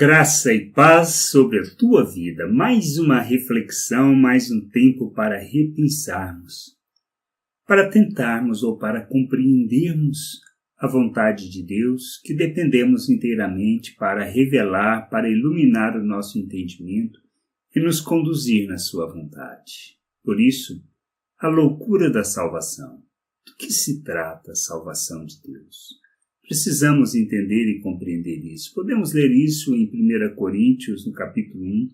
Graça e paz sobre a tua vida. Mais uma reflexão, mais um tempo para repensarmos, para tentarmos ou para compreendermos a vontade de Deus, que dependemos inteiramente para revelar, para iluminar o nosso entendimento e nos conduzir na sua vontade. Por isso, a loucura da salvação. Do que se trata a salvação de Deus? Precisamos entender e compreender isso. Podemos ler isso em 1 Coríntios, no capítulo 1,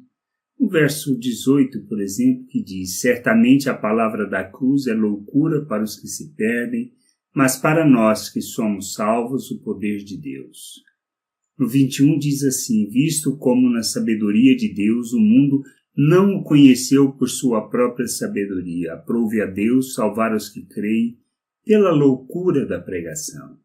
no verso 18, por exemplo, que diz: certamente a palavra da cruz é loucura para os que se perdem, mas para nós que somos salvos, o poder de Deus. No 21 diz assim: visto como na sabedoria de Deus o mundo não o conheceu por sua própria sabedoria, aprove a Deus salvar os que creem pela loucura da pregação.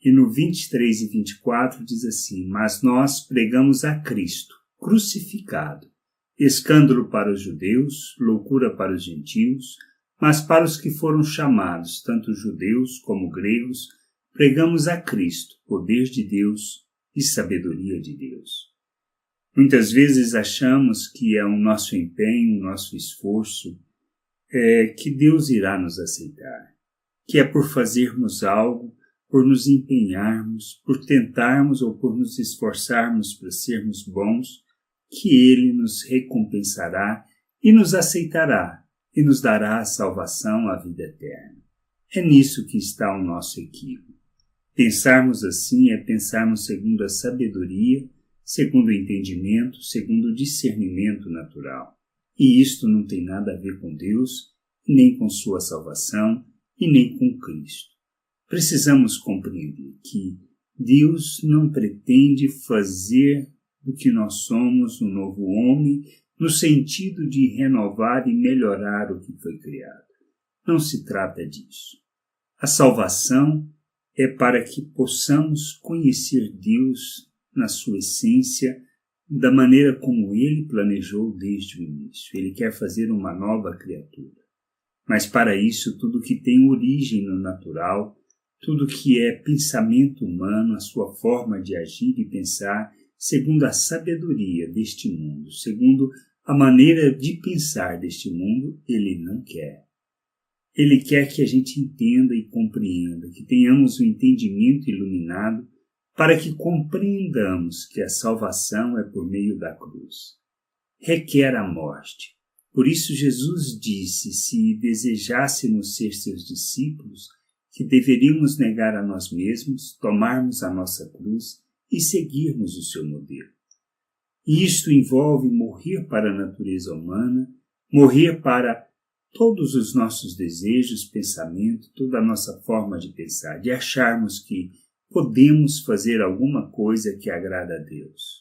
E no 23 e 24 diz assim: mas nós pregamos a Cristo, crucificado, escândalo para os judeus, loucura para os gentios, mas para os que foram chamados, tanto judeus como gregos, pregamos a Cristo, poder de Deus e sabedoria de Deus. Muitas vezes achamos que é o nosso empenho, o nosso esforço, que Deus irá nos aceitar, que é por fazermos algo, por nos empenharmos, por tentarmos ou por nos esforçarmos para sermos bons, que Ele nos recompensará e nos aceitará e nos dará a salvação, a vida eterna. É nisso que está o nosso equívoco. Pensarmos assim é pensarmos segundo a sabedoria, segundo o entendimento, segundo o discernimento natural. E isto não tem nada a ver com Deus, nem com sua salvação e nem com Cristo. Precisamos compreender que Deus não pretende fazer do que nós somos um novo homem no sentido de renovar e melhorar o que foi criado. Não se trata disso. A salvação é para que possamos conhecer Deus na sua essência, da maneira como Ele planejou desde o início. Ele quer fazer uma nova criatura. Mas para isso, tudo que tem origem no natural, tudo que é pensamento humano, a sua forma de agir e pensar, segundo a sabedoria deste mundo, segundo a maneira de pensar deste mundo, Ele não quer. Ele quer que a gente entenda e compreenda, que tenhamos o entendimento iluminado para que compreendamos que a salvação é por meio da cruz. Requer a morte. Por isso Jesus disse, se desejássemos ser seus discípulos, que deveríamos negar a nós mesmos, tomarmos a nossa cruz e seguirmos o seu modelo. E isto envolve morrer para a natureza humana, morrer para todos os nossos desejos, pensamentos, toda a nossa forma de pensar, de acharmos que podemos fazer alguma coisa que agrada a Deus.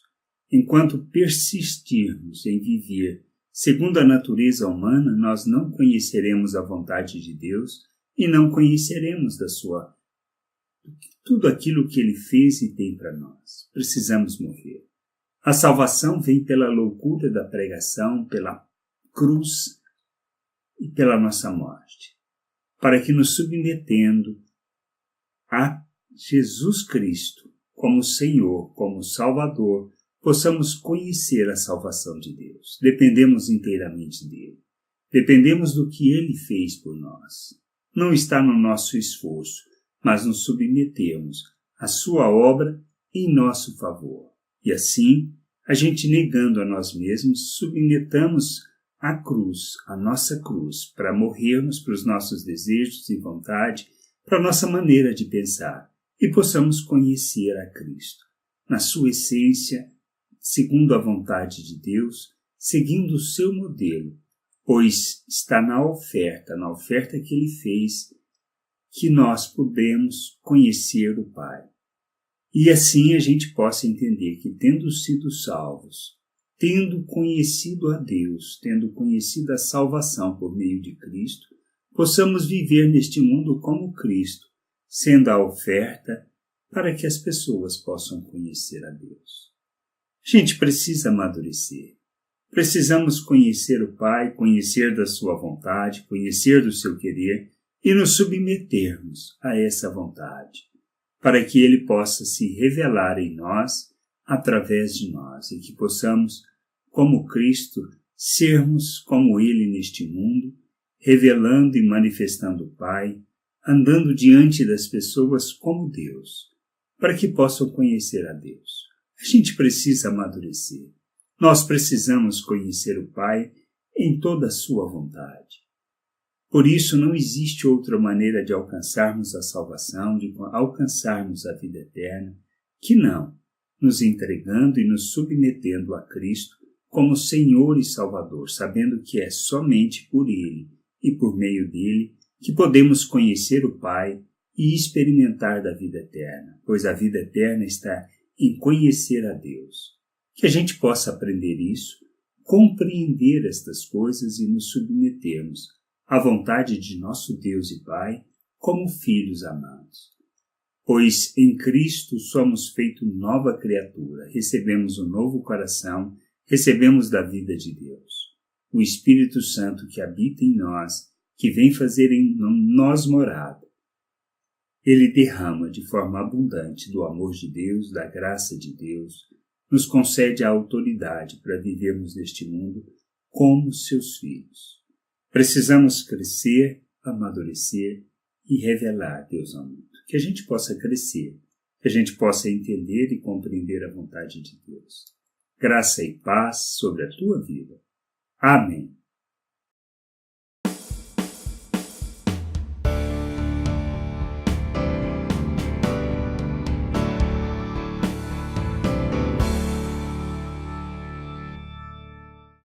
Enquanto persistirmos em viver segundo a natureza humana, nós não conheceremos a vontade de Deus e não conheceremos tudo aquilo que Ele fez e tem para nós. Precisamos morrer. A salvação vem pela loucura da pregação, pela cruz e pela nossa morte, para que nos submetendo a Jesus Cristo como Senhor, como Salvador, possamos conhecer a salvação de Deus. Dependemos inteiramente dEle. Dependemos do que Ele fez por nós. Não está no nosso esforço, mas nos submetemos à sua obra em nosso favor. E assim, a gente negando a nós mesmos, submetamos a cruz, a nossa cruz, para morrermos para os nossos desejos e vontade, para a nossa maneira de pensar, e possamos conhecer a Cristo, na sua essência, segundo a vontade de Deus, seguindo o seu modelo, pois está na oferta que Ele fez, que nós podemos conhecer o Pai. E assim a gente possa entender que, tendo sido salvos, tendo conhecido a Deus, tendo conhecido a salvação por meio de Cristo, possamos viver neste mundo como Cristo, sendo a oferta para que as pessoas possam conhecer a Deus. A gente precisa amadurecer. Precisamos conhecer o Pai, conhecer da sua vontade, conhecer do seu querer e nos submetermos a essa vontade, para que Ele possa se revelar em nós através de nós e que possamos, como Cristo, sermos como Ele neste mundo, revelando e manifestando o Pai, andando diante das pessoas como Deus, para que possam conhecer a Deus. A gente precisa amadurecer. Nós precisamos conhecer o Pai em toda a sua vontade. Por isso, não existe outra maneira de alcançarmos a salvação, de alcançarmos a vida eterna, que não nos entregando e nos submetendo a Cristo como Senhor e Salvador, sabendo que é somente por Ele e por meio dele que podemos conhecer o Pai e experimentar da vida eterna, pois a vida eterna está em conhecer a Deus. Que a gente possa aprender isso, compreender estas coisas e nos submetermos à vontade de nosso Deus e Pai como filhos amados. Pois em Cristo somos feitos nova criatura, recebemos um novo coração, recebemos da vida de Deus. O Espírito Santo que habita em nós, que vem fazer em nós morada. Ele derrama de forma abundante do amor de Deus, da graça de Deus, nos concede a autoridade para vivermos neste mundo como seus filhos. Precisamos crescer, amadurecer e revelar Deus ao mundo. Que a gente possa crescer, que a gente possa entender e compreender a vontade de Deus. Graça e paz sobre a tua vida. Amém.